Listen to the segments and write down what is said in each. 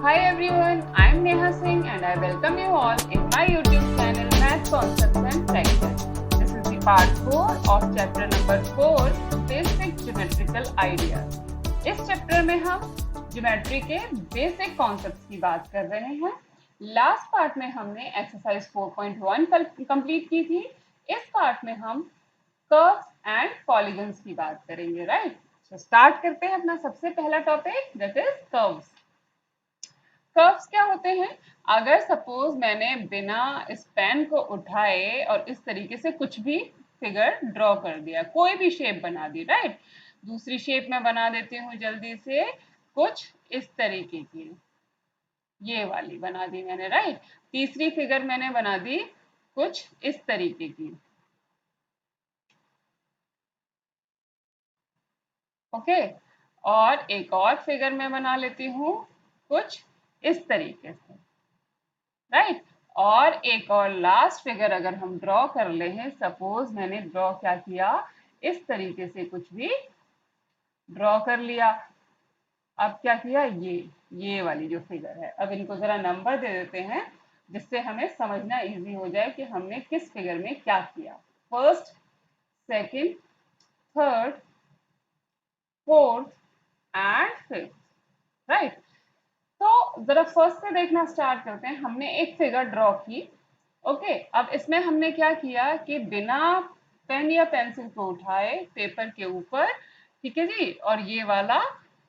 Hi everyone, I am Neha Singh and I welcome you all in my YouTube channel Math Concepts and Practice. This is the part 4 of chapter number 4 Basic Geometrical Ideas. इस chapter में हम geometry के basic concepts की बात कर रहे हैं। Last part में हमने एक्सरसाइज 4.1 कंप्लीट की थी। इस पार्ट में हम कर्व्स एंड पॉलीगन्स की बात करेंगे, राइट? तो स्टार्ट करते हैं अपना सबसे पहला topic, that is curves. Curves क्या होते हैं? अगर सपोज मैंने बिना इस पेन को उठाए और इस तरीके से कुछ भी फिगर ड्रॉ कर दिया, कोई भी शेप बना दी, राइट? दूसरी शेप में बना देती हूँ जल्दी से, कुछ इस तरीके की, ये वाली बना दी मैंने, राइट? तीसरी फिगर मैंने बना दी कुछ इस तरीके की, ओके। और एक और फिगर मैं बना लेती हूँ कुछ इस तरीके से, राइट? और एक और लास्ट फिगर अगर हम ड्रॉ कर ले हैं, सपोज मैंने ड्रॉ क्या किया, इस तरीके से कुछ भी ड्रॉ कर लिया। अब क्या किया, ये वाली जो फिगर है। अब इनको जरा नंबर दे देते हैं जिससे हमें समझना इजी हो जाए कि हमने किस फिगर में क्या किया। First, second, third, fourth and fifth, right? तो जरा फर्स्ट से देखना स्टार्ट करते हैं। हमने एक फिगर ड्रॉ की, ओके। अब इसमें हमने क्या किया कि बिना पेन या पेंसिल को उठाए पेपर के ऊपर, ठीक है जी, और ये वाला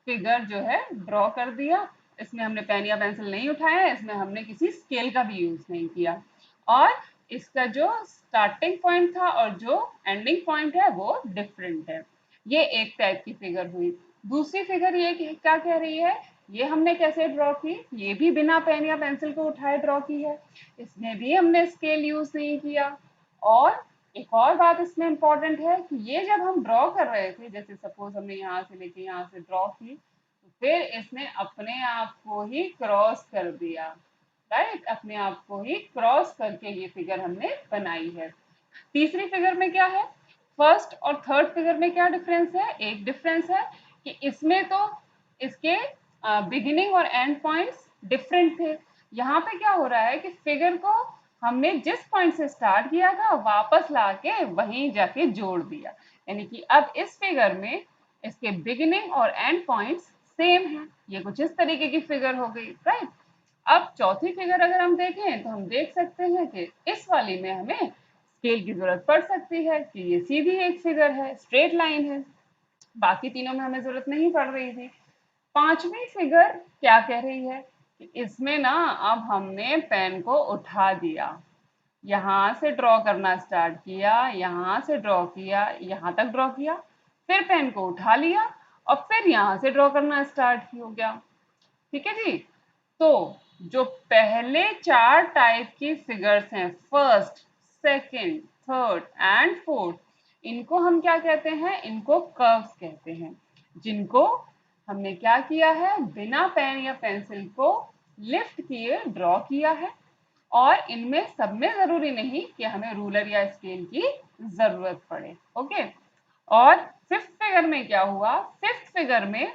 फिगर जो है ड्रॉ कर दिया। इसमें हमने पेन या पेंसिल नहीं उठाया है, इसमें हमने किसी स्केल का भी यूज नहीं किया। और इसका जो स्टार्टिंग पॉइंट था और जो एंडिंग पॉइंट है वो डिफरेंट है। ये एक टाइप की फिगर हुई। दूसरी फिगर ये क्या कह रही है, ये हमने कैसे ड्रॉ की, ये भी बिना पेन या पेंसिल को उठाए ड्रॉ की है, इसमें भी हमने स्केल यूज नहीं किया। और एक और बात इसमें इंपॉर्टेंट है कि ये जब हम ड्रॉ कर रहे थे, जैसे सपोज हमने यहाँ से लेके यहाँ से ड्रॉ की, तो फिर इसने अपने आप को ही क्रॉस कर दिया, राइट? अपने आप को ही क्रॉस करके ये फिगर हमने बनाई है। तीसरी फिगर में क्या है, फर्स्ट और थर्ड फिगर में क्या डिफरेंस है? एक डिफरेंस है कि इसमें तो इसके बिगिनिंग और एंड पॉइंट्स डिफरेंट थे। यहाँ पे क्या हो रहा है कि फिगर को हमने जिस पॉइंट से स्टार्ट किया था वापस लाके वहीं जाके जोड़ दिया, यानी कि अब इस फिगर में इसके बिगिनिंग और एंड पॉइंट्स सेम हैं। ये कुछ इस तरीके की फिगर हो गई, राइट? अब चौथी फिगर अगर हम देखें तो हम देख सकते हैं कि इस वाली में हमें स्केल की जरूरत पड़ सकती है कि ये सीधी एक फिगर है, स्ट्रेट लाइन है। बाकी तीनों में हमें जरूरत नहीं पड़ रही थी। पांचवी फिगर क्या कह रही है कि इसमें ना अब हमने पेन को उठा दिया, यहाँ से ड्रॉ करना स्टार्ट किया, यहाँ से ड्रॉ किया, यहाँ तक ड्रॉ किया, फिर पेन को उठा लिया और फिर यहाँ से ड्रॉ करना स्टार्ट हो गया, ठीक है जी। तो जो पहले चार टाइप की फिगर्स हैं, first, second, third and fourth, इनको हम क्या कहते हैं? इनको कर्व्स कहते हैं, जिनको हमने क्या किया है, बिना पेन या पेंसिल को लिफ्ट किए ड्रॉ किया है। और इनमें सब में जरूरी नहीं कि हमें रूलर या स्केल की जरूरत पड़े, ओके। और फिफ्थ फिगर में क्या हुआ, फिफ्थ फिगर में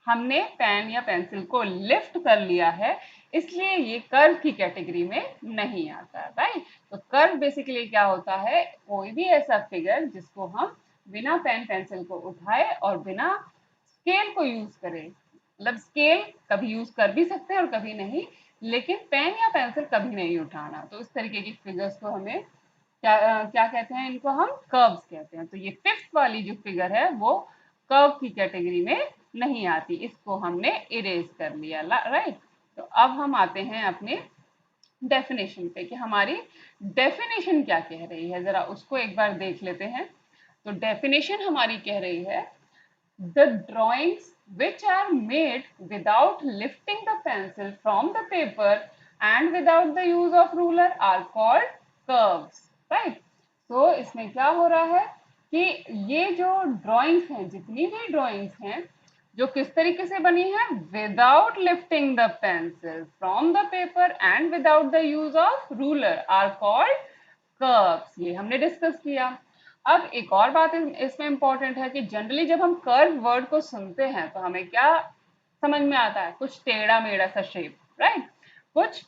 हमने पेन या पेंसिल को लिफ्ट कर लिया है, इसलिए ये कर्व की कैटेगरी में नहीं आता, राइट? तो कर्व बेसिकली क्या होता है, कोई भी ऐसा फिगर जिसको हम बिना पेन पेंसिल को उठाए और बिना स्केल को यूज करें। मतलब स्केल कभी यूज कर भी सकते हैं और कभी नहीं, लेकिन पेन या पेंसिल कभी नहीं उठाना। तो इस तरीके की फिगर्स को हमें क्या कहते हैं, इनको हम कर्व्स कहते हैं। तो ये फिफ्थ वाली जो फिगर है वो कर्व की कैटेगरी में नहीं आती, इसको हमने इरेज कर लिया, राइट? तो अब हम आते हैं अपने डेफिनेशन पे कि हमारी डेफिनेशन क्या कह रही है, जरा उसको एक बार देख लेते हैं। तो डेफिनेशन हमारी कह रही है, the drawings which are made without lifting the pencil from the paper and without the use of ruler are called curves, right? तो इसमें क्या हो रहा है कि ये जो ड्राइंग्स हैं, जितनी भी ड्राइंग्स हैं, जो किस तरीके से बनी है, without lifting the pencil from the paper and without the use of ruler are called curves. ये हमने डिस्कस किया। अब एक और बात इसमें इंपॉर्टेंट है कि जनरली जब हम कर्व वर्ड को सुनते हैं तो हमें क्या समझ में आता है, कुछ टेढ़ा मेढ़ा सा शेप, राइट। कुछ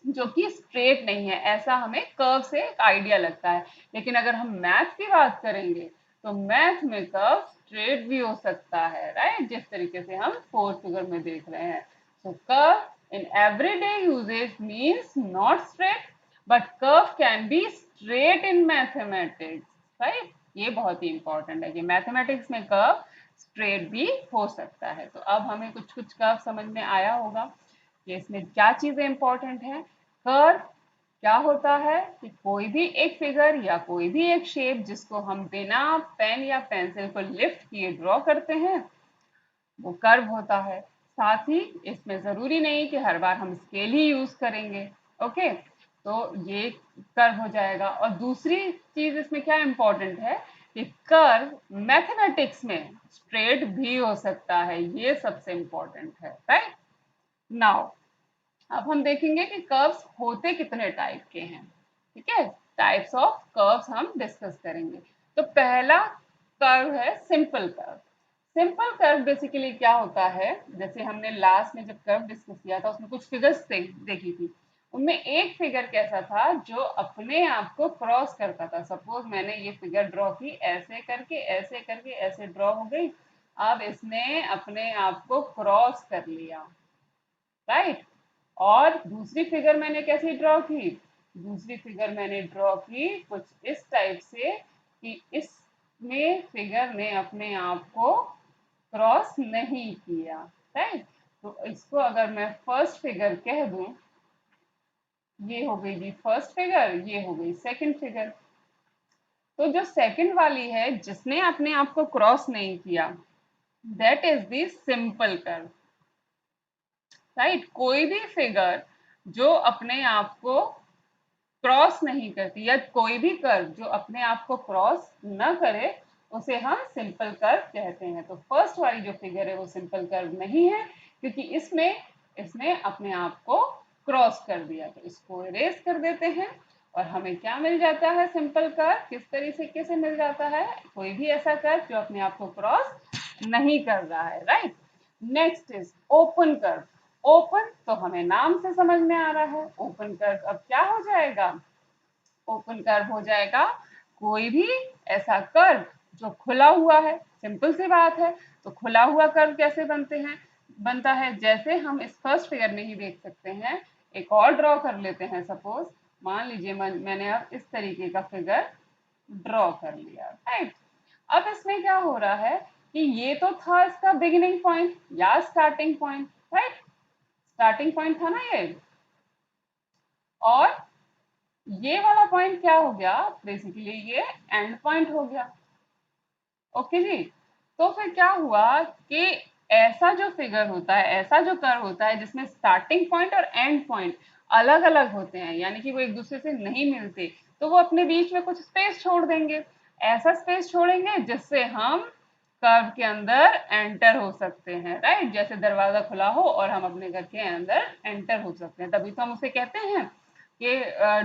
जो कि स्ट्रेट नहीं है, ऐसा हमें कर्व से एक आइडिया लगता है। लेकिन अगर हम मैथ की बात करेंगे तो मैथ में कर्व स्ट्रेट भी हो सकता है, राइट, जिस तरीके से हम फोर्थ फिगर में देख रहे हैं। So curve in everyday usages means not straight, but curve can be straight in mathematics, right. ये बहुत ही इंपॉर्टेंट है कि मैथमेटिक्स में कर्व स्ट्रेट भी हो सकता है। तो अब हमें कुछ कुछ कर्व समझ में आया होगा कि इसमें क्या चीजें इंपॉर्टेंट हैं। कर्व क्या होता है कि कोई भी एक फिगर या कोई भी एक शेप जिसको हम बिना पेन या पेंसिल को लिफ्ट किए ड्रॉ करते हैं, वो कर्व होता है। साथ ही इसमें जरूरी नहीं कि हर बार हम स्केल ही यूज करेंगे। ओके, तो ये कर्व हो जाएगा। और दूसरी चीज इसमें क्या इंपॉर्टेंट है कि कर्व मैथमेटिक्स में स्ट्रेट भी हो सकता है, ये सबसे इंपॉर्टेंट है, राइट। नाउ अब हम देखेंगे कि कर्व्स होते कितने टाइप के हैं। ठीक है, टाइप्स ऑफ कर्व्स हम डिस्कस करेंगे। तो पहला कर्व है simple curve. Simple curve basically क्या होता है, जैसे हमने लास्ट में जब कर्व डिस्कस किया था उसमें कुछ फिगर्स देखी थी। उनमें एक फिगर कैसा था जो अपने आप को क्रॉस करता था। सपोज मैंने ये फिगर ड्रॉ की, ऐसे करके ऐसे करके ऐसे ड्रॉ हो गई। अब इसने अपने आप को क्रॉस कर लिया, राइट। और दूसरी फिगर मैंने कैसी ड्रॉ की, दूसरी फिगर मैंने ड्रॉ की कुछ इस टाइप से कि इसमें फिगर ने अपने आप को क्रॉस नहीं किया, राइट। तो इसको अगर मैं फर्स्ट फिगर कह दूं, ये हो गई जी फर्स्ट फिगर, ये हो गई सेकंड फिगर। तो जो सेकंड वाली है जिसने अपने आप को क्रॉस नहीं किया, that is the simple curve, right. कोई भी फिगर जो अपने आप को क्रॉस नहीं करती, या कोई भी कर्व जो अपने आप को क्रॉस न करे, उसे हम सिंपल कर्व कहते हैं। तो फर्स्ट वाली जो फिगर है वो सिंपल कर्व नहीं है, क्योंकि इसमें इसने अपने आप को क्रॉस कर दिया। तो इसको इरेज कर देते हैं और हमें क्या मिल जाता है, सिंपल कर्व। किस तरीके से मिल जाता है, कोई भी ऐसा कर्व जो अपने आप को क्रॉस नहीं कर रहा है, right. Next is open curve. Open तो हमें नाम से समझ में आ रहा है, ओपन कर्व अब क्या हो जाएगा, ओपन कर्व हो जाएगा कोई भी ऐसा कर्व जो खुला हुआ है। सिंपल सी बात है। तो खुला हुआ कर्व कैसे बनता है, जैसे हम इस फर्स्ट फिगर में ही देख सकते हैं। एक और ड्रॉ कर लेते हैं। सपोज मान लीजिए मैंने अब इस तरीके का फिगर ड्रॉ कर लिया, राइट। अब इसमें क्या हो रहा है कि ये तो था इसका बिगिनिंग पॉइंट या starting point, right. Starting point था ना ये, और ये वाला पॉइंट क्या हो गया, बेसिकली ये एंड पॉइंट हो गया। ओके जी। तो फिर क्या हुआ कि ऐसा जो फिगर होता है, ऐसा जो कर्व होता है जिसमें स्टार्टिंग पॉइंट और एंड पॉइंट अलग अलग होते हैं, यानी कि वो एक दूसरे से नहीं मिलते, तो वो अपने बीच में कुछ स्पेस छोड़ देंगे। ऐसा स्पेस छोड़ेंगे जिससे हम कर्व के अंदर एंटर हो सकते हैं, राइट। जैसे दरवाजा खुला हो और हम अपने घर के अंदर एंटर हो सकते हैं, तभी तो हम उसे कहते हैं कि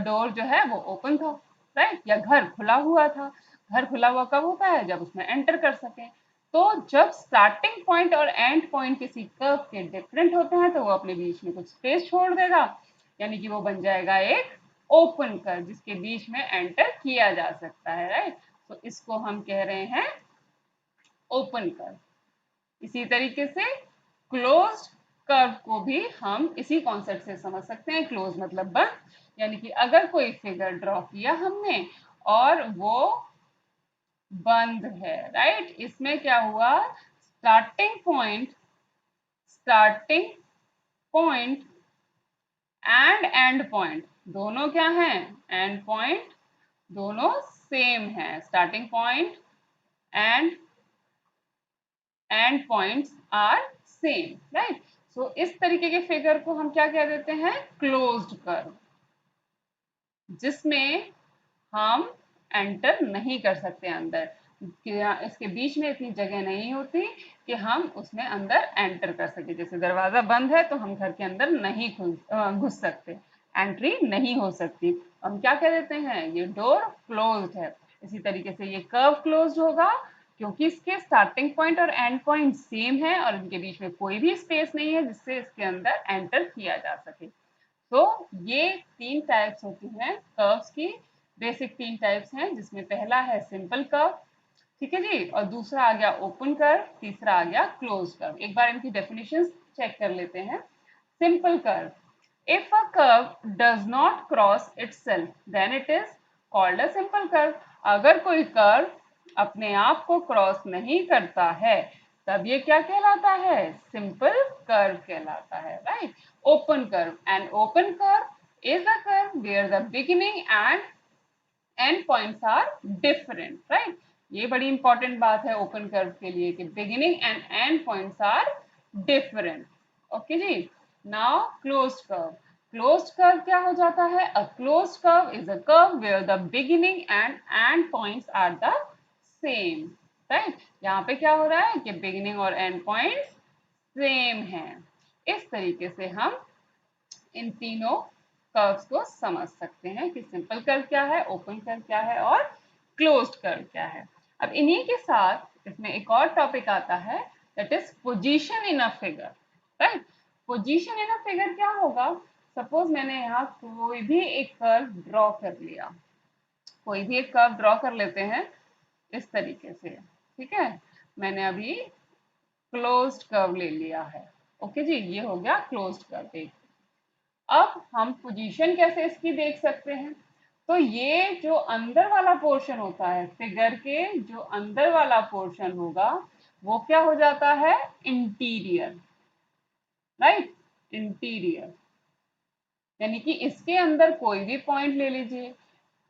डोर जो है वो ओपन था, राइट, या घर खुला हुआ था। घर खुला हुआ कब होता है, जब उसमें एंटर कर सके। तो जब स्टार्टिंग पॉइंट और एंड पॉइंट किसी कर्व के डिफरेंट होते हैं तो वो अपने बीच में कुछ स्पेस छोड़ देगा, यानी कि वो बन जाएगा एक ओपन कर्व जिसके बीच में एंटर किया जा सकता है, राइट। तो इसको हम कह रहे हैं ओपन कर्व। इसी तरीके से क्लोज्ड कर्व को भी हम इसी कॉन्सेप्ट से समझ सकते हैं। क्लोज मतलब बंद, यानी कि अगर कोई फिगर ड्रॉ किया हमने और वो बंद है, राइट। इसमें क्या हुआ, starting point and end point दोनों क्या हैं, एंड पॉइंट दोनों सेम है। Starting point and end points are same, right. So इस तरीके के फिगर को हम क्या कह देते हैं, क्लोज्ड कर्व, जिसमें हम एंटर नहीं कर सकते अंदर, इसके बीच में इतनी जगह नहीं होती कि हम उसमें अंदर एंटर कर सके। जैसे दरवाजा बंद है तो हम घर के अंदर नहीं घुस सकते, एंट्री नहीं हो सकती। हम क्या कह देते हैं, ये डोर क्लोज्ड है। इसी तरीके से ये कर्व क्लोज्ड होगा क्योंकि इसके स्टार्टिंग पॉइंट और एंड पॉइंट सेम है और इनके बीच में कोई भी स्पेस नहीं है जिससे इसके अंदर एंटर किया जा सके। तो ये 3 टाइप्स होती हैं कर्व्स की, बेसिक 3 टाइप्स हैं, जिसमें पहला है सिंपल कर्व, ठीक है जी, और दूसरा आ गया ओपन कर्व, तीसरा आ गया क्लोज कर्व। एक बार इनकी डेफिनेशन चेक कर लेते हैं। Simple curve, if a curve does not cross itself then it is called a simple curve. अगर कोई कर्व अपने आप को क्रॉस नहीं करता है तब ये क्या कहलाता है, सिंपल कर्व कहलाता है, right. Open curve, and open curve is a curve where the beginning and end points are different, right. ये बड़ी इंपॉर्टेंट बात है ओपन कर्व के लिए कि beginning and end points are different. Okay जी। Now closed curve, closed curve क्या हो जाता है, a closed curve is a curve where the beginning and end points are the same, right. यहाँ पे क्या हो रहा है कि बिगिनिंग और एंड पॉइंट्स सेम है। इस तरीके से हम इन तीनों कर्व्स को समझ सकते हैं कि सिंपल कर्व क्या है, ओपन कर्व क्या है और क्लोज्ड कर्व क्या है। अब इन्हीं के साथ इसमें एक और टॉपिक आता है, that is position in a figure, right. Position in a figure क्या होगा, सपोज मैंने यहाँ कोई भी एक कर्व ड्रॉ कर लिया, कोई भी एक कर्व ड्रॉ कर लेते हैं इस तरीके से, ठीक है। मैंने अभी क्लोज्ड कर्व ले लिया है, ओके जी, ये हो गया क्लोज्ड कर्व एक। अब हम पोजीशन कैसे इसकी देख सकते हैं, तो ये जो अंदर वाला पोर्शन होता है फिगर के, जो अंदर वाला पोर्शन होगा वो क्या हो जाता है, इंटीरियर, राइट, इंटीरियर। यानी कि इसके अंदर कोई भी पॉइंट ले लीजिए,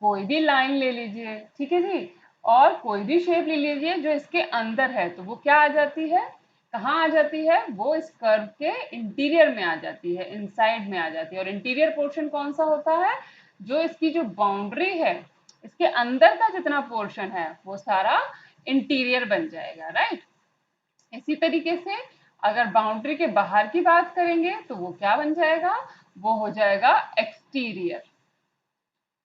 कोई भी लाइन ले लीजिए, ठीक है जी, और कोई भी शेप ले लीजिए जो इसके अंदर है, तो वो क्या आ जाती है, कहाँ आ जाती है, वो इस कर्व के इंटीरियर में आ जाती है, इनसाइड में आ जाती है। और इंटीरियर पोर्शन कौन सा होता है, जो इसकी जो बाउंड्री है, इसके अंदर का जितना पोर्शन है वो सारा इंटीरियर बन जाएगा, राइट। इसी तरीके से अगर बाउंड्री के बाहर की बात करेंगे तो वो क्या बन जाएगा, वो हो जाएगा एक्सटीरियर,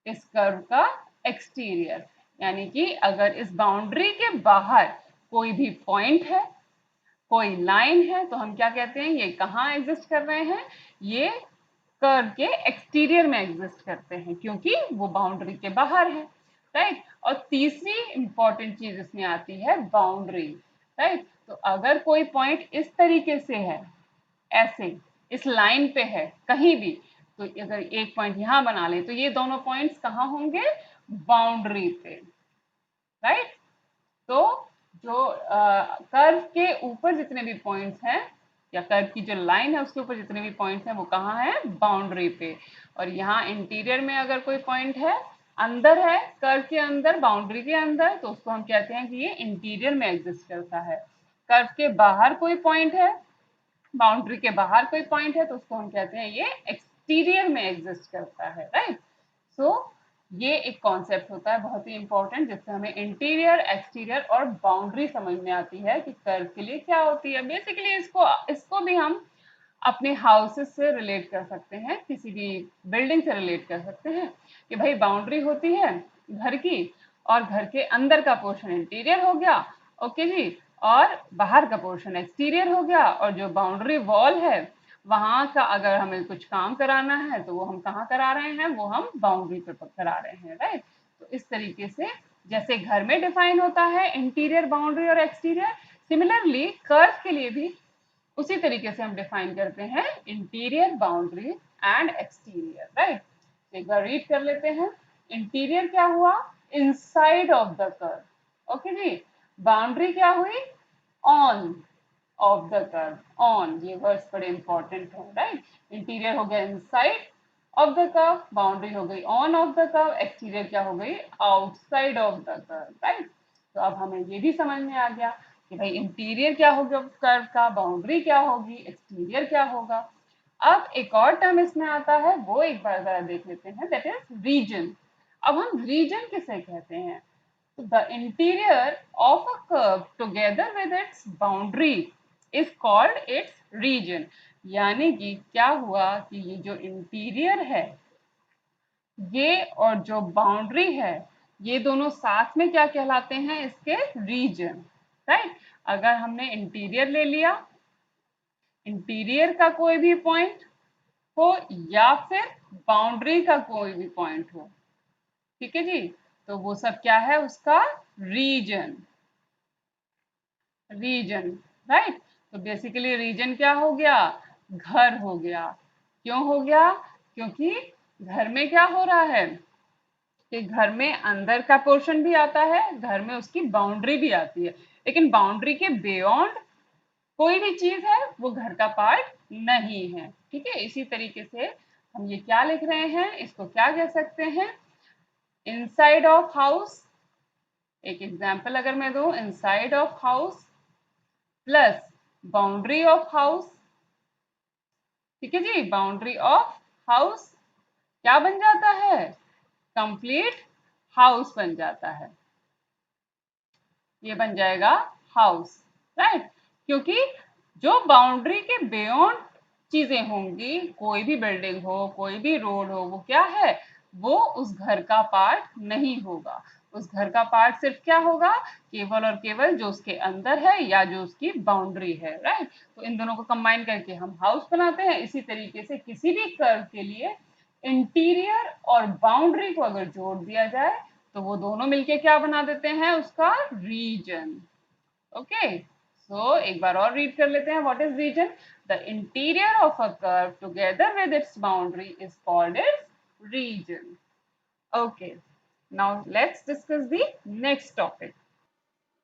इस कर्व का एक्सटीरियर। यानी कि अगर इस बाउंड्री के बाहर कोई भी पॉइंट है, कोई लाइन है, तो हम क्या कहते हैं, ये कहाँ एग्जिस्ट कर रहे हैं, ये कर्व के एक्सटीरियर में एग्जिस्ट करते हैं, क्योंकि वो बाउंड्री के बाहर है, राइट। और तीसरी इंपॉर्टेंट चीज इसमें आती है बाउंड्री, राइट। तो अगर कोई पॉइंट इस तरीके से है, ऐसे इस लाइन पे है कहीं भी, तो अगर एक पॉइंट यहाँ बना ले तो ये दोनों पॉइंट्स कहाँ होंगे, बाउंड्री पे, राइट। तो जो कर्व के ऊपर जितने भी पॉइंट्स हैं, या कर्व की जो लाइन है उसके ऊपर जितने भी पॉइंट्स हैं वो कहाँ है, बाउंड्री पे। और यहाँ इंटीरियर में अगर कोई पॉइंट है, अंदर है, कर्व के अंदर, बाउंड्री के अंदर, तो उसको हम कहते हैं कि ये इंटीरियर में एग्जिस्ट करता है। कर्व के बाहर कोई पॉइंट है, बाउंड्री के बाहर कोई पॉइंट है, तो उसको हम कहते हैं ये एक्सटीरियर में एग्जिस्ट करता है, राइट। सो ये एक कॉन्सेप्ट होता है बहुत ही इंपॉर्टेंट, जिससे हमें इंटीरियर, एक्सटीरियर और बाउंड्री समझ में आती है कि कर्व के लिए क्या होती है। बेसिकली इसको इसको भी हम अपने हाउसेस से रिलेट कर सकते हैं, किसी भी बिल्डिंग से रिलेट कर सकते हैं कि भाई बाउंड्री होती है घर की, और घर के अंदर का पोर्शन इंटीरियर हो गया, ओके जी, और बाहर का पोर्शन एक्सटीरियर हो गया, और जो बाउंड्री वॉल है वहां का अगर हमें कुछ काम कराना है तो वो हम कहाँ करा रहे हैं, वो हम बाउंड्री पे करा रहे हैं, राइट। तो इस तरीके से जैसे घर में डिफाइन होता है इंटीरियर, बाउंड्री और एक्सटीरियर, सिमिलरली कर्व के लिए भी उसी तरीके से हम डिफाइन करते हैं interior, boundary and exterior, right. एक बार रीड कर लेते हैं। इंटीरियर क्या हुआ, inside of the curve, okay जी। बाउंड्री क्या हुई, on of the curve, on, ये वर्ड्स बड़े इंपॉर्टेंट है, राइट। इंटीरियर हो गया inside of the curve, boundary हो गई on of the curve, exterior क्या हो गई, outside of the curve, right. तो अब हमें ये भी समझ में आ गया कि भाई इंटीरियर क्या होगा कर्व का, बाउंड्री क्या होगी, एक्सटीरियर क्या होगा। अब एक और टर्म इसमें आता है, वो एक बार जरा देख लेते हैं, दैट इज रीजन। अब हम रीजन किसे कहते हैं, तो the interior of a curve together with its boundary is called its region. यानी कि क्या हुआ कि ये जो इंटीरियर है ये और जो बाउंड्री है ये दोनों साथ में क्या कहलाते हैं, इसके रीजन, राइट। अगर हमने इंटीरियर ले लिया, इंटीरियर का कोई भी पॉइंट हो या फिर बाउंड्री का कोई भी पॉइंट हो, ठीक है जी, तो वो सब क्या है, उसका रीजन, रीजन, राइट। तो बेसिकली रीजन क्या हो गया, घर हो गया। क्यों हो गया, क्योंकि घर में क्या हो रहा है कि घर में अंदर का पोर्शन भी आता है, घर में उसकी बाउंड्री भी आती है, लेकिन बाउंड्री के बियॉन्ड कोई भी चीज है वो घर का पार्ट नहीं है, ठीक है। इसी तरीके से हम ये क्या लिख रहे हैं, इसको क्या कह सकते हैं, इनसाइड ऑफ हाउस। एक एग्जाम्पल अगर मैं दूं, inside of house plus boundary of house, ठीक है जी, बाउंड्री ऑफ हाउस क्या बन जाता है, कंप्लीट हाउस बन जाता है, ये बन जाएगा हाउस, राइट। क्योंकि जो बाउंड्री के बियॉन्ड चीजें होंगी, कोई भी बिल्डिंग हो, कोई भी रोड हो, वो क्या है, वो उस घर का पार्ट नहीं होगा। उस घर का पार्ट सिर्फ क्या होगा, केवल और केवल जो उसके अंदर है या जो उसकी बाउंड्री है, राइट। तो इन दोनों को कंबाइन करके हम हाउस बनाते हैं। इसी तरीके से किसी भी कर्व के लिए इंटीरियर और बाउंड्री को अगर जोड़ दिया जाए तो वो दोनों मिलके क्या बना देते हैं, उसका रीजन। ओके, सो एक बार और रीड कर लेते हैं, what is region, the interior of a curve together with its boundary is called its region. Okay, now let's discuss the next topic.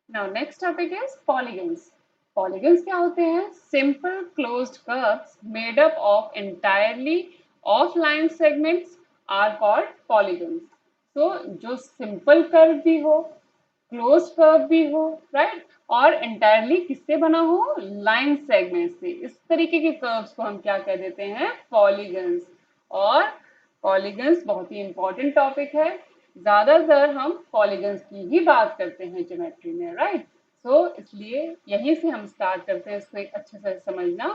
Now next topic is polygons. Polygons क्या होते हैं, simple closed curves made up of entirely of line segments are called polygons. तो जो simple curve भी हो, close curve भी हो, right, और एंटायरली किससे बना हो, लाइन सेगमेंट से, इस तरीके के कर्व्स को हम क्या कह देते हैं, पॉलीगन्स। और पॉलीगन्स बहुत ही इंपॉर्टेंट टॉपिक है, ज्यादातर हम पॉलीगन्स की ही बात करते हैं ज्योमेट्री में, राइट। सो इसलिए यहीं से हम स्टार्ट करते हैं इसको एक अच्छे से समझना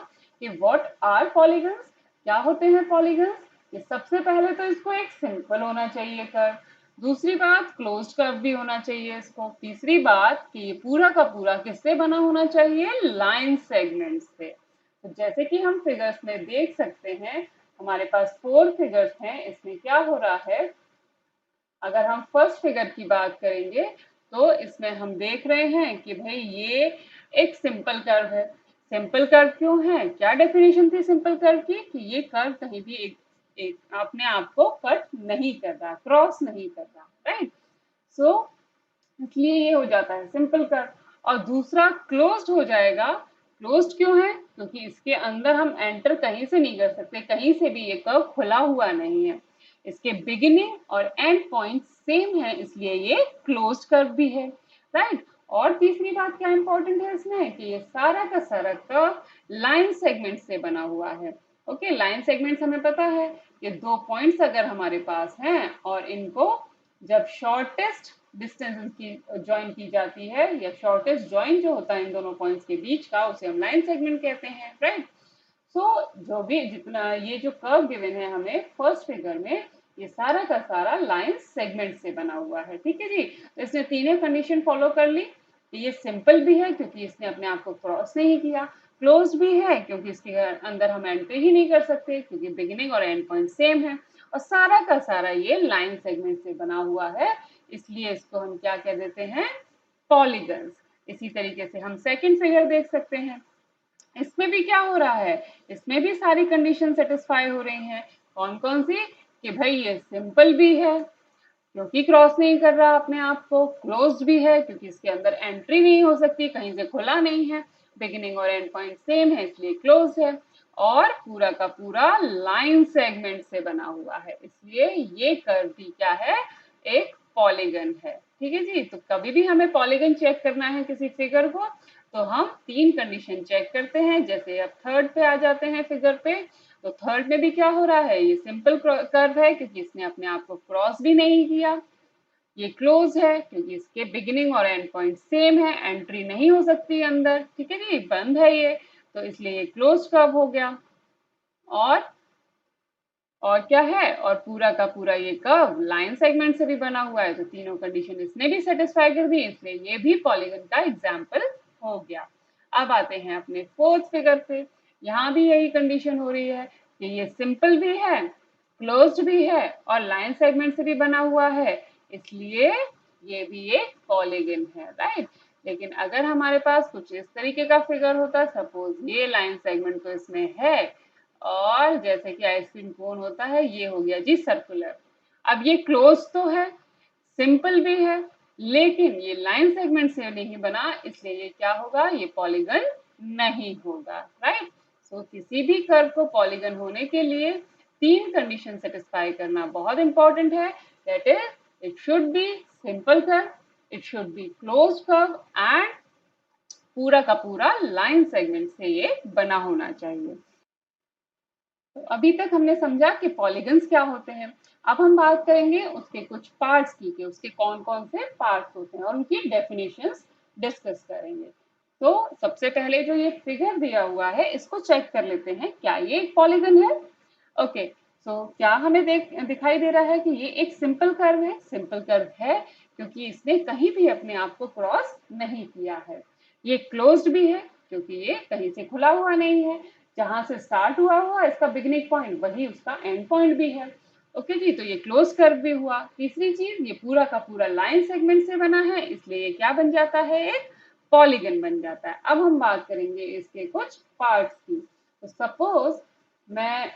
कि व्हाट आर पॉलीगन्स, क्या होते हैं पॉलीगन्स। ये सबसे पहले तो इसको एक सिंपल होना चाहिए कर्व, दूसरी बात क्लोज्ड कर्व भी होना चाहिए इसको, तीसरी बात कि ये पूरा का पूरा किससे बना होना चाहिए, लाइन सेगमेंट से। तो जैसे कि हम फिगर्स में देख सकते हैं, हमारे पास 4 फिगर्स हैं, इसमें क्या हो रहा है, अगर हम फर्स्ट फिगर की बात करेंगे तो इसमें हम देख रहे हैं कि भाई ये एक सिंपल कर्व है। सिंपल कर्व क्यों है, क्या डेफिनेशन थी सिंपल कर्व की, कि ये कर्व कहीं भी एक अपने आप को कट नहीं कर रहा, क्रॉस नहीं कर रहा, राइट। सो इसलिए ये हो जाता है सिंपल कर्व। और दूसरा क्लोज्ड हो जाएगा। क्लोज्ड क्यों है, क्योंकि इसके अंदर हम एंटर कहीं से नहीं कर सकते, कहीं से भी ये कर्व खुला हुआ नहीं है, इसके बिगिनिंग और एंड पॉइंट सेम है, इसलिए ये क्लोज्ड कर्व भी है, राइट। और तीसरी बात क्या इंपॉर्टेंट है इसमें, कि ये सारा का सारा कर्व लाइन सेगमेंट से बना हुआ है। ओके, लाइन सेगमेंट्स हमें पता है कि 2 पॉइंट्स अगर हमारे पास हैं और इनको जब शॉर्टेस्ट डिस्टेंस की ज्वाइन की जाती है, या शॉर्टेस्ट ज्वाइन जो होता है इन दोनों पॉइंट्स के बीच का, उसे हम लाइन सेगमेंट कहते हैं, राइट। सो जो भी जितना ये जो कर्व गिवन है हमें फर्स्ट फिगर में, ये सारा का सारा लाइन सेगमेंट से बना हुआ है, ठीक है जी। तो इसने तीनों कंडीशन फॉलो कर ली, ये सिंपल भी है क्योंकि इसने अपने आप को क्रॉस नहीं किया, क्लोज भी है क्योंकि इसके अंदर हम एंट्री ही नहीं कर सकते क्योंकि बिगिनिंग और एंड पॉइंट सेम है, और सारा का सारा ये लाइन सेगमेंट से बना हुआ है, इसलिए इसको हम क्या कह देते हैं, पॉलीगन्स। इसी तरीके से हम सेकंड फिगर देख सकते हैं, इसमें भी क्या हो रहा है, इसमें भी सारी कंडीशन सेटिस्फाई हो रही हैं। कौन कौन सी, कि भाई ये सिंपल भी है क्योंकि क्रॉस नहीं कर रहा अपने आप को, क्लोज्ड भी है क्योंकि इसके अंदर एंट्री नहीं हो सकती, कहीं से खुला नहीं है, बिगिनिंग और एंड पॉइंट सेम है इसलिए क्लोज है, और पूरा का पूरा लाइन सेगमेंट से बना हुआ है, इसलिए ये कर्व भी क्या है, एक पॉलीगन है, ठीक है जी। तो कभी भी हमें पॉलीगन चेक करना है किसी फिगर को, तो हम 3 कंडीशन चेक करते हैं। जैसे अब थर्ड पे आ जाते हैं फिगर पे, तो थर्ड में भी क्या हो रहा है, ये सिंपल कर्व है क्योंकि इसने अपने आप को क्रॉस भी नहीं किया, ये क्लोज है क्योंकि इसके बिगिनिंग और एंड पॉइंट सेम है, एंट्री नहीं हो सकती अंदर, ठीक है जी, बंद है ये, तो इसलिए ये क्लोज कर्व हो गया। और और क्या है, और पूरा का पूरा ये कर्व लाइन सेगमेंट से भी बना हुआ है, तो तीनों कंडीशन इसने भी सेटिस्फाई कर दी, इसलिए ये भी पॉलीगन का एग्जाम्पल हो गया। अब आते हैं अपने फोर्थ फिगर पे। यहाँ भी यही कंडीशन हो रही है कि ये सिंपल भी है, क्लोज्ड भी है और लाइन सेगमेंट से भी बना हुआ है, इसलिए ये भी एक पॉलीगन है, राइट। लेकिन अगर हमारे पास कुछ इस तरीके का फिगर होता, सपोज ये लाइन सेगमेंट तो इसमें है और जैसे कि आइसक्रीम कोन होता है, ये हो गया जी सर्कुलर। अब ये क्लोज तो है, सिंपल भी है, लेकिन ये लाइन सेगमेंट से नहीं बना, इसलिए ये क्या होगा, ये पॉलीगन नहीं होगा, राइट। सो किसी भी कर्व को पॉलीगन होने के लिए तीन कंडीशन सेटिस्फाई करना बहुत इंपॉर्टेंट है। That is, it should be simple curve, it should be closed curve and पूरा का पूरा लाइन सेगमेंट से ये बना होना चाहिए। तो अभी तक हमने समझा कि पॉलीगन्स क्या होते हैं। अब हम बात करेंगे उसके कुछ पार्ट्स की, कि उसके कौन कौन से पार्ट्स होते हैं और उनकी डेफिनेशंस डिस्कस करेंगे। तो सबसे पहले जो ये फिगर दिया हुआ है, इसको चेक कर लेते हैं, क्या ये एक पॉलीगन है। ओके, सो क्या हमें दिखाई दे रहा है कि ये एक सिंपल कर्व है। सिंपल कर्व है क्योंकि इसने कहीं भी अपने आप को क्रॉस नहीं किया है। ये क्लोज्ड भी है क्योंकि ये कहीं से खुला हुआ नहीं है, जहां से स्टार्ट हुआ इसका बिगिनिंग पॉइंट वही उसका एंड पॉइंट भी है। ओके जी, तो ये क्लोज कर्व भी हुआ। तीसरी चीज, ये पूरा का पूरा लाइन सेगमेंट से बना है, इसलिए ये क्या बन जाता है, एक पॉलीगन बन जाता है। अब हम बात करेंगे इसके कुछ पार्ट्स की। तो सपोज मैं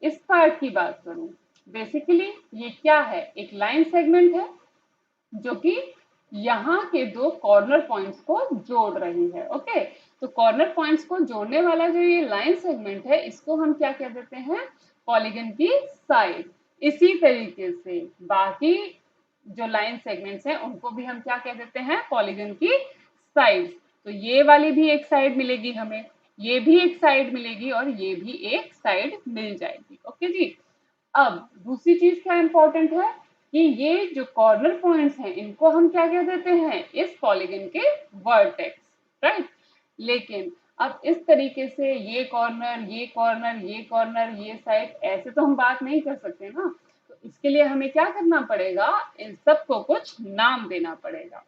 इस पार्ट की बात करूं, बेसिकली ये क्या है, एक लाइन सेगमेंट है जो कि यहाँ के दो कॉर्नर पॉइंट्स को जोड़ रही है। ओके, तो कॉर्नर पॉइंट्स को जोड़ने वाला जो ये लाइन सेगमेंट है, इसको हम क्या कह देते हैं, पॉलीगन की साइड। इसी तरीके से बाकी जो लाइन सेगमेंट्स हैं उनको भी हम क्या कह देते हैं, पॉलीगन की साइड। तो ये वाली भी एक साइड मिलेगी हमें, ये भी एक साइड मिलेगी और ये भी एक साइड मिल जाएगी। ओके जी। अब दूसरी चीज क्या इंपॉर्टेंट है कि ये जो कॉर्नर पॉइंट्स हैं, इनको हम क्या कह देते हैं, इस पॉलीगन के वर्टेक्स, राइट। लेकिन अब इस तरीके से ये कॉर्नर, ये कॉर्नर, ये कॉर्नर, ये साइड, ऐसे तो हम बात नहीं कर सकते ना। तो इसके लिए हमें क्या करना पड़ेगा, इन सबको कुछ नाम देना पड़ेगा।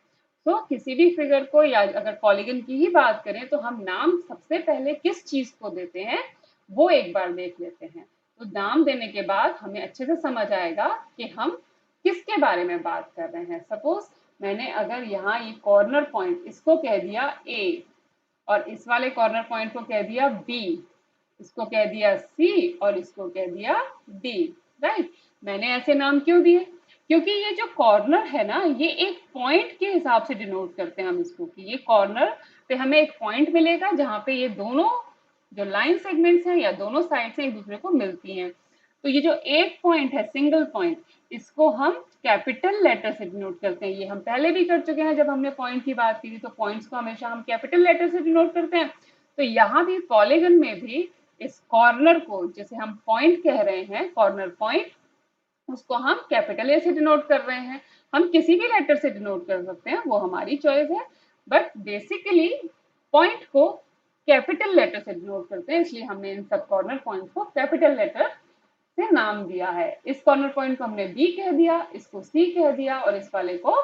तो किसी भी फिगर को, या अगर पॉलीगन की ही बात करें, तो हम नाम सबसे पहले किस चीज को देते हैं वो एक बार देख लेते हैं। तो नाम देने के बाद हमें अच्छे से समझ आएगा कि हम किसके बारे में बात कर रहे हैं। सपोज मैंने अगर यहाँ ये कॉर्नर पॉइंट इसको कह दिया ए, और इस वाले कॉर्नर पॉइंट को कह दिया बी, इसको कह दिया सी और इसको कह दिया डी, राइट। मैंने ऐसे नाम क्यों दिए, क्योंकि ये जो कॉर्नर है ना, ये एक पॉइंट के हिसाब से डिनोट करते हैं हम इसको, कि ये कॉर्नर पे हमें एक पॉइंट मिलेगा जहां पे ये दोनों जो लाइन सेगमेंट्स हैं या दोनों साइड से एक दूसरे को मिलती हैं। तो ये जो एक पॉइंट है, सिंगल पॉइंट, इसको हम कैपिटल लेटर से डिनोट करते हैं। ये हम पहले भी कर चुके हैं जब हमने पॉइंट की बात की थी, तो पॉइंट्स को हमेशा हम कैपिटल लेटर से डिनोट करते हैं। तो यहाँ भी पॉलीगन में भी इस कॉर्नर को, जैसे हम पॉइंट कह रहे हैं, कॉर्नर पॉइंट, उसको हम कैपिटल ए से डिनोट कर रहे हैं। हम किसी भी लेटर से डिनोट कर सकते हैं, वो हमारी चॉइस है, बट बेसिकली पॉइंट को कैपिटल लेटर से डिनोट करते हैं, इसलिए हमने इन सब कॉर्नर पॉइंट को कैपिटल लेटर से नाम दिया है। इस कॉर्नर पॉइंट को हमने बी कह दिया, इसको सी कह दिया और इस वाले को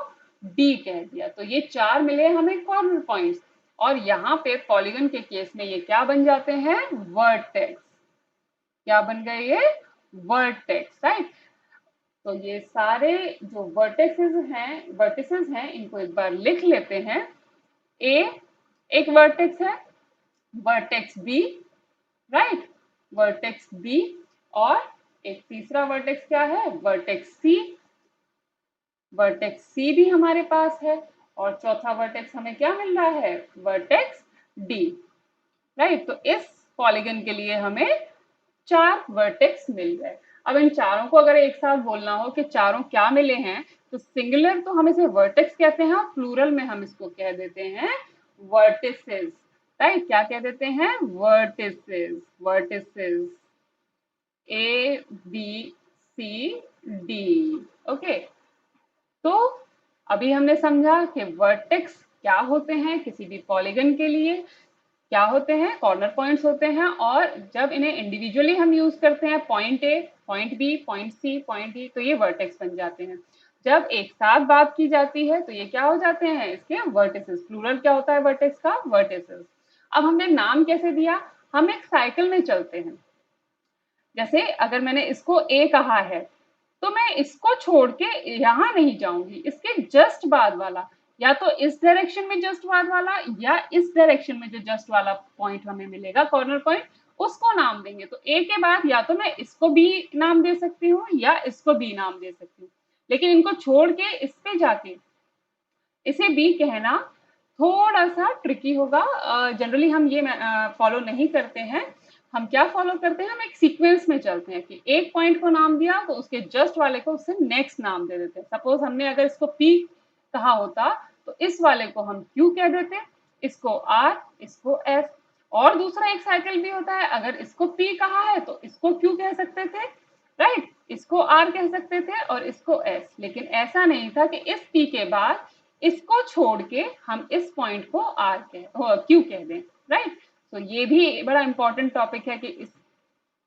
डी कह दिया। तो ये चार मिले हमें कॉर्नर पॉइंट्स, और यहाँ पे पॉलीगन के केस में ये क्या बन जाते हैं, वर्टेक्स। क्या बन गए ये, वर्टेक्स, राइट। तो ये सारे जो वर्टिसेस हैं, इनको एक बार लिख लेते हैं। ए एक वर्टेक्स है, vertex B, right, vertex B, और एक तीसरा वर्टेक्स क्या है, वर्टेक्स सी। वर्टेक्स सी भी हमारे पास है, और चौथा वर्टेक्स हमें क्या मिल रहा है, वर्टेक्स डी, राइट। तो इस पॉलीगन के लिए हमें चार वर्टेक्स मिल गए। अब इन चारों को अगर एक साथ बोलना हो कि चारों क्या मिले हैं, तो सिंगुलर तो हम इसे वर्टेक्स कहते हैं, और प्लूरल में हम इसको कह देते हैं वर्टिसेस, राइट। क्या कह देते हैं, vertices, vertices, A B C D. Okay, तो अभी हमने समझा कि वर्टेक्स क्या होते हैं किसी भी पॉलीगन के लिए। क्या होते हैं, कॉर्नर पॉइंट्स होते हैं। और जब इन्हें इंडिविजुअली हम यूज करते हैं, point A, point B, point C, point D, तो ये वर्टेक्स बन जाते हैं। जब एक साथ बात की जाती है तो ये क्या हो जाते हैं, इसके वर्टिसेस। प्लूरल क्या होता है वर्टेक्स का, वर्टिसेस। अब हमने नाम कैसे दिया, हम एक साइकिल में चलते हैं। जैसे अगर मैंने इसको ए कहा है तो मैं इसको छोड़ के यहाँ नहीं जाऊंगी, इसके जस्ट बाद वाला, या तो इस डायरेक्शन में जस्ट बाद वाला या इस डायरेक्शन में जो जस्ट वाला पॉइंट हमें मिलेगा, कॉर्नर पॉइंट, उसको नाम देंगे। तो ए के बाद या तो मैं इसको बी नाम दे सकती हूँ या इसको बी नाम दे सकती हूँ, लेकिन इनको छोड़ के इस पे जाके इसे बी कहना थोड़ा सा ट्रिकी होगा। जनरली हम ये फॉलो नहीं करते हैं। हम क्या फॉलो करते हैं, हम एक सीक्वेंस में चलते हैं कि एक पॉइंट को नाम दिया तो उसके जस्ट वाले को उससे नेक्स्ट नाम दे देते हैं। सपोज हमने अगर इसको पी कहा होता तो इस वाले को हम क्यू कह देते, इसको आर, इसको एस। और दूसरा एक साइकिल भी होता है, अगर इसको पी कहा है तो इसको क्यू कह सकते थे, राइट, इसको आर कह सकते थे और इसको एस। लेकिन ऐसा नहीं था कि इस पी के बाद इसको छोड़ के हम इस पॉइंट को आर क्यू कह दें, राइट। तो ये भी बड़ा इंपॉर्टेंट टॉपिक है कि इस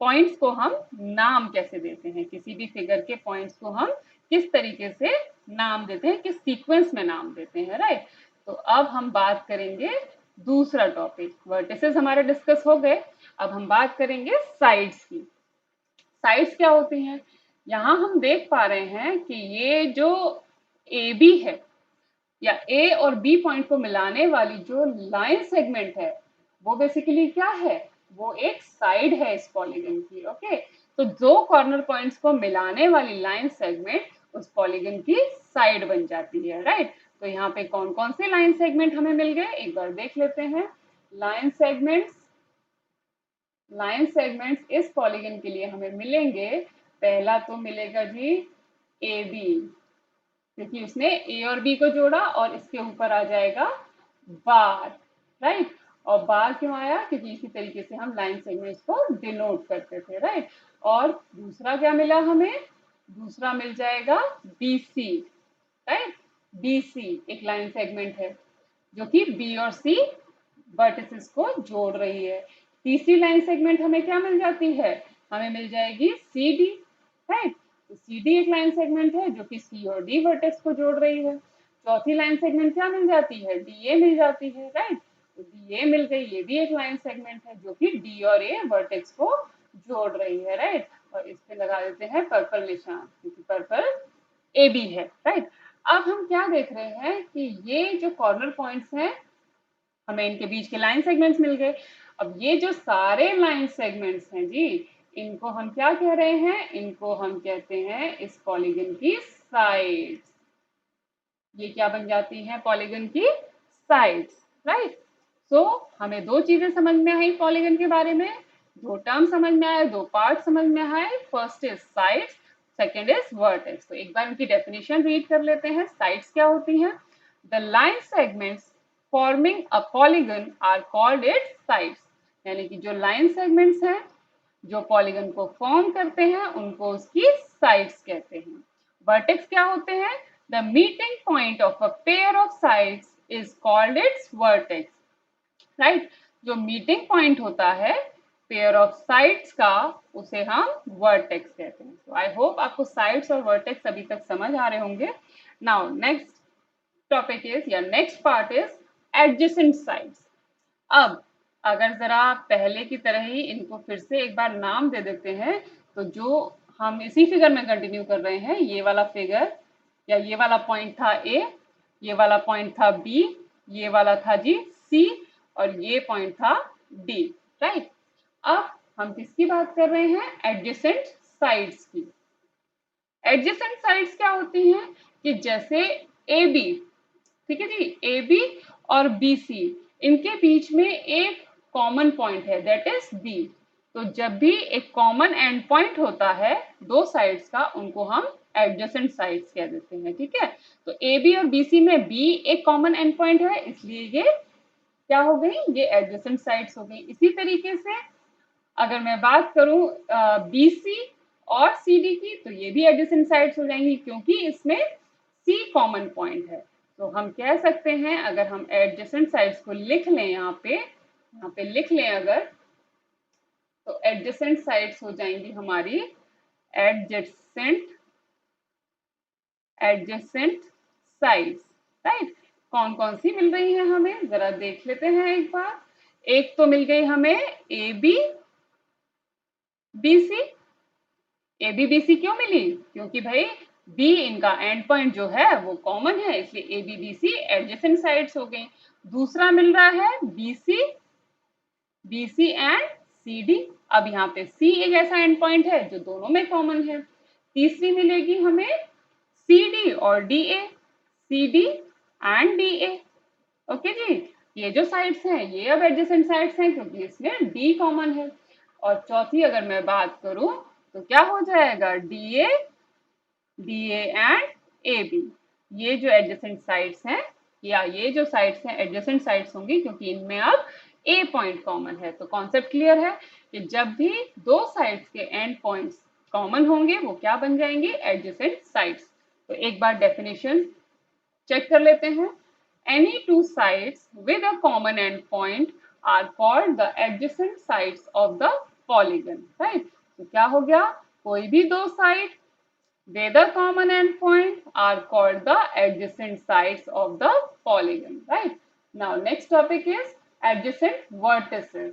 पॉइंट्स को हम नाम कैसे देते हैं, किसी भी फिगर के पॉइंट्स को हम किस तरीके से नाम देते हैं, किस सीक्वेंस में नाम देते हैं, राइट। तो अब हम बात करेंगे दूसरा टॉपिक, वर्टिसेस हमारे डिस्कस हो गए। अब हम बात करेंगे साइड्स की। साइड्स क्या होती हैं, यहाँ हम देख पा रहे हैं कि ये जो ए बी है या ए और बी पॉइंट को मिलाने वाली जो लाइन सेगमेंट है वो बेसिकली क्या है, वो एक साइड है इस पॉलीगन की। ओके, तो दो कॉर्नर पॉइंट्स को मिलाने वाली लाइन सेगमेंट उस पॉलीगन की साइड बन जाती है, राइट। तो यहाँ पे कौन कौन से लाइन सेगमेंट हमें मिल गए, एक बार देख लेते हैं। लाइन सेगमेंट्स, लाइन सेगमेंट्स इस पॉलीगन के लिए हमें मिलेंगे, पहला तो मिलेगा जी ए बी, क्योंकि उसने ए और बी को जोड़ा, और इसके ऊपर आ जाएगा बार, राइट। और बार क्यों आया, क्योंकि इसी तरीके से हम लाइन सेगमेंट्स को डिनोट करते थे, राइट। और दूसरा क्या मिला हमें, दूसरा मिल जाएगा बीसी, राइट। बीसी एक लाइन सेगमेंट है जो कि बी और सी वर्टिसेस को जोड़ रही है। तीसरी लाइन सेगमेंट हमें क्या मिल जाती है, हमें मिल जाएगी सी डी, राइट। तो सी डी एक लाइन सेगमेंट है जो कि सी और डी वर्टेक्स को जोड़ रही है। चौथी लाइन सेगमेंट क्या मिल जाती है, डी ए मिल जाती है, राइट। तो डी ए मिल गई, ये भी एक लाइन सेगमेंट है जो कि डी और ए वर्टेक्स को जोड़ रही है, राइट। और इस पे लगा देते हैं पर्पल निशान, क्योंकि पर्पल ए बी है, राइट। अब हम क्या देख रहे हैं कि ये जो कॉर्नर पॉइंट्स हैं हमें इनके बीच के लाइन सेगमेंट्स मिल गए। अब ये जो सारे लाइन सेगमेंट्स हैं जी, इनको हम क्या कह रहे हैं, इनको हम कहते हैं इस पॉलीगन की साइड्स। ये क्या बन जाती हैं, पॉलीगन की साइड्स, राइट। सो हमें दो चीजें समझ में आई पॉलीगन के बारे में, दो टर्म समझ में आए, दो पार्ट समझ में आए। First is sides, second is vertex. तो एक बार इनकी डेफिनेशन रीड कर लेते हैं। साइड्स क्या होती हैं, the line segments forming a polygon are called its sides. यानी कि जो लाइन सेगमेंट्स हैं जो पॉलीगन को फॉर्म करते हैं उनको उसकी साइड्स कहते हैं। वर्टेक्स क्या होते हैं, the meeting point of a pair of sides is called it's vertex, right. जो मीटिंग पॉइंट होता है पेयर ऑफ साइड्स का उसे हम वर्टेक्स कहते हैं। तो आई होप आपको साइड्स और वर्टेक्स अभी तक समझ आ रहे होंगे। नाउ नेक्स्ट टॉपिक इज या next part is adjacent sides. अब अगर जरा पहले की तरह ही इनको फिर से एक बार नाम दे देते हैं, तो जो हम इसी फिगर में कंटिन्यू कर रहे हैं, ये वाला फिगर या ये वाला पॉइंट था ए, ये वाला पॉइंट था बी, ये वाला था जी सी, और ये पॉइंट था डी, राइट। अब हम किसकी बात कर रहे हैं, एडजेसेंट साइड्स की। एडजेसेंट साइड्स क्या होती हैं कि जैसे ए बी, ठीक है जी, ए बी और बी सी, इनके बीच में एक कॉमन पॉइंट है दैट इज बी। तो जब भी एक कॉमन एंड पॉइंट होता है दो साइड्स का, उनको हम एडजेसेंट साइड्स कह देते हैं, ठीक है। तो ए बी और बी सी में बी एक कॉमन एंड पॉइंट है, इसलिए ये क्या हो गई, ये एडजेसेंट साइड्स हो गई। इसी तरीके से अगर मैं बात करूं बी सी और सी डी की, तो ये भी एडजेसेंट साइड्स हो जाएंगी क्योंकि इसमें सी कॉमन पॉइंट है। तो हम कह सकते हैं, अगर हम एडजेसेंट साइड्स को लिख लें यहाँ पे, यहाँ पे लिख लें अगर, तो एडजेसेंट साइड्स हो जाएंगी हमारी एडजेसेंट एडजेसेंट साइड्स, राइट। कौन कौन सी मिल रही है हमें, जरा देख लेते हैं एक बार। एक तो मिल गई हमें A B B C. A B B C क्यों मिली, क्योंकि भाई बी इनका एंड पॉइंट जो है वो कॉमन है, इसलिए A B B C adjacent sides हो गई। दूसरा मिल रहा है B C and C D. अब यहाँ पे सी एक ऐसा एंड पॉइंट है जो दोनों में कॉमन है। तीसरी मिलेगी हमें सी डी और D A, C D and D A. Okay जी, ये जो साइड्स हैं ये अब एडजेसेंट साइड्स हैं क्योंकि इसमें डी कॉमन है। और चौथी अगर मैं बात करूं तो क्या हो जाएगा, D A and A B. ये जो एडजेसेंट साइड्स हैं, या ये जो साइड्स हैं एडजेसेंट साइड्स होंगी क्योंकि इनमें अब ए पॉइंट कॉमन है। तो कॉन्सेप्ट क्लियर है कि जब भी दो साइड्स के एंड पॉइंट्स कॉमन होंगे वो क्या बन जाएंगे, एडजेसेंट साइड्स। तो एक बार डेफिनेशन चेक कर लेते हैं। Any two sides with a common endpoint are called the adjacent sides of the polygon, right? तो क्या हो गया, कोई भी दो side with a common endpoint are called the adjacent sides of the polygon, right? Now next topic is adjacent vertices.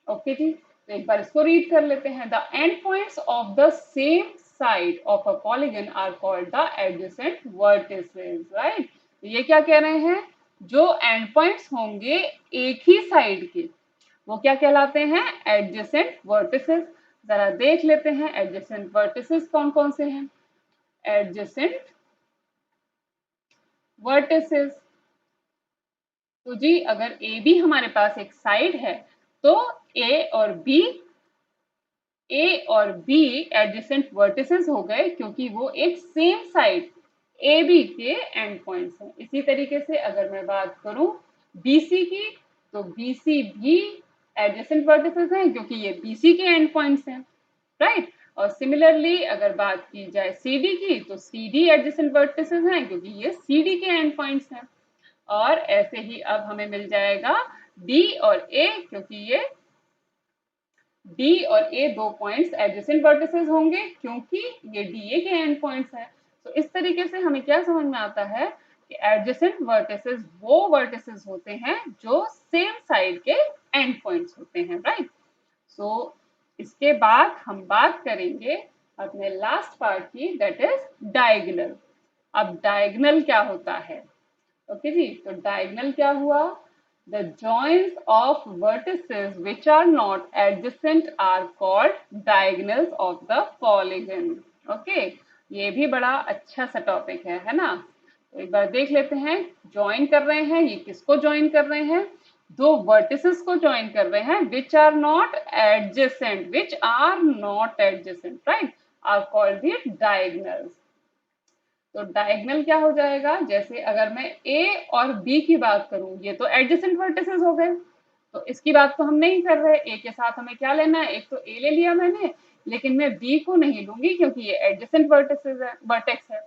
Okay जी, तो एक बार इसको रीड कर लेते हैं। The endpoints of the same side of a polygon are called the adjacent vertices, right? तो ये क्या कह रहे हैं, जो एंड पॉइंट्स होंगे एक ही साइड के वो क्या कहलाते हैं, एडजेसेंट वर्टिसेस। जरा देख लेते हैं एडजेसेंट वर्टिसेस कौन कौन से हैं। एडजेसेंट वर्टिसेस, तो जी अगर ए बी हमारे पास एक साइड है तो ए और बी एडजेसेंट वर्टिसेस हो गए क्योंकि वो एक सेम साइड ए बी के एंड पॉइंट्स हैं। इसी तरीके से अगर मैं बात करूं बी सी की, तो बी सी भी एडजेसेंट वर्टिसेस हैं क्योंकि ये बी सी के एंड पॉइंट्स हैं, राइट। और सिमिलरली अगर बात की जाए सी डी की, तो सी डी एडजेसेंट वर्टिसेस हैं क्योंकि ये सी डी के एंड पॉइंट्स हैं। और ऐसे ही अब हमें मिल जाएगा डी और ए, क्योंकि ये डी और ए दो पॉइंट्स एडजेसेंट वर्टिसेस होंगे क्योंकि ये डी ए के एंड पॉइंट्स हैं। तो इस तरीके से हमें क्या समझ में आता है कि एडजेसेंट वर्टिसेस वो वर्टिसेस होते हैं जो सेम साइड के एंड पॉइंट्स होते हैं, राइट। सो इसके बाद हम बात करेंगे अपने लास्ट पार्ट की, दैट इज डायगोनल। अब डायगोनल क्या होता है, ओके जी, तो डायगोनल क्या हुआ, the joins of vertices which are not adjacent are called diagonals of the polygon. Okay, ये भी बड़ा अच्छा सा टॉपिक है ना। तो एक बार देख लेते हैं, ज्वाइन कर रहे हैं, ये किसको ज्वाइन कर रहे हैं, दो वर्टिसेस को ज्वाइन कर रहे हैं which are not adjacent, right, are called the diagonals. तो डायगोनल क्या हो जाएगा, जैसे अगर मैं ए और बी की बात करूं, ये तो एडजेसेंट वर्टिसेस हो गए, तो इसकी बात तो हम नहीं कर रहे। ए के साथ हमें क्या लेना है, एक तो ए ले लिया मैंने, लेकिन मैं बी को नहीं लूंगी क्योंकि ये एडजेसेंट वर्टेक्स है,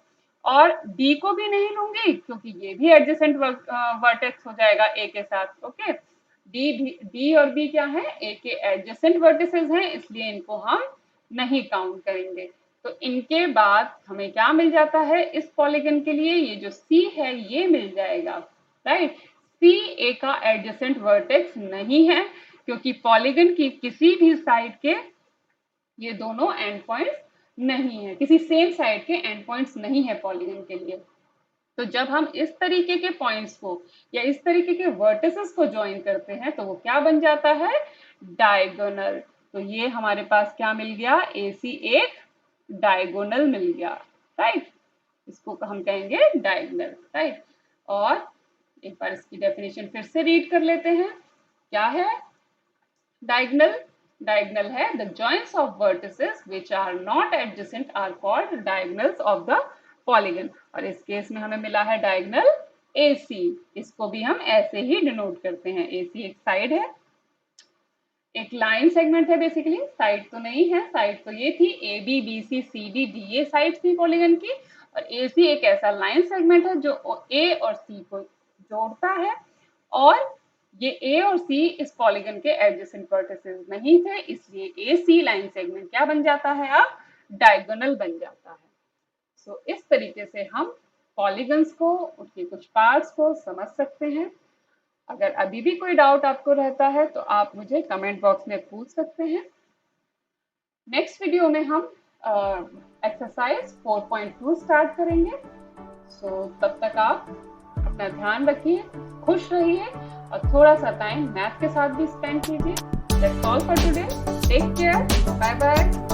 और डी को भी नहीं लूंगी क्योंकि ये भी एडजेसेंट वर्टेक्स हो जाएगा ए के साथ। ओके, डी और बी क्या है, ए के एडजेसेंट वर्टिसेस हैं, इसलिए इनको हम नहीं काउंट करेंगे। तो इनके बाद हमें क्या मिल जाता है इस पॉलीगन के लिए, ये जो सी है ये मिल जाएगा, राइट। सी ए का एडजेसेंट वर्टेक्स नहीं है क्योंकि पॉलीगन की किसी भी साइड के ये दोनों एंड पॉइंट्स नहीं है, किसी सेम साइड के एंड पॉइंट्स नहीं है पॉलीगन के लिए। तो जब हम इस तरीके के पॉइंट्स को या इस तरीके के वर्टिसेस को ज्वाइन करते हैं तो वो क्या बन जाता है, डायगोनल। तो ये हमारे पास क्या मिल गया, AC एक डायगोनल मिल गया, राइट। इसको हम कहेंगे डायगोनल, राइट। और एक बार इसकी डेफिनेशन फिर से रीड कर लेते हैं, क्या है डायगोनल। डायगोनल है the joints of vertices which are not adjacent are called diagonals of the polygon. और इस केस में हमें मिला है डायगोनल AC, इसको भी हम ऐसे ही डिनोट करते हैं। AC एक साइड है, एक लाइन सेगमेंट है, बेसिकली साइड तो नहीं है, साइड तो ये थी AB BC CD DA side थी पॉलीगन की, और AC एक ऐसा लाइन सेगमेंट है जो A और C को जोड़ता है। और ये ए और सी इस पॉलीगन के एडजेसेंट वर्टिसेस नहीं थे, इसलिए ए सी लाइन सेगमेंट क्या बन जाता है, अब डायगोनल बन जाता है। सो इस तरीके से हम पॉलीगन्स को, उनके कुछ पार्ट्स को समझ सकते हैं। अगर अभी भी कोई डाउट आपको रहता है तो आप मुझे कमेंट बॉक्स में पूछ सकते हैं। नेक्स्ट वीडियो में हम एक्सरसाइज 4.2 स्टार्ट करेंगे। सो तब तक आप अपना ध्यान रखिए, खुश रहिए और थोड़ा सा टाइम मैथ के साथ भी स्पेंड कीजिए। That's all for today. Take care, bye bye.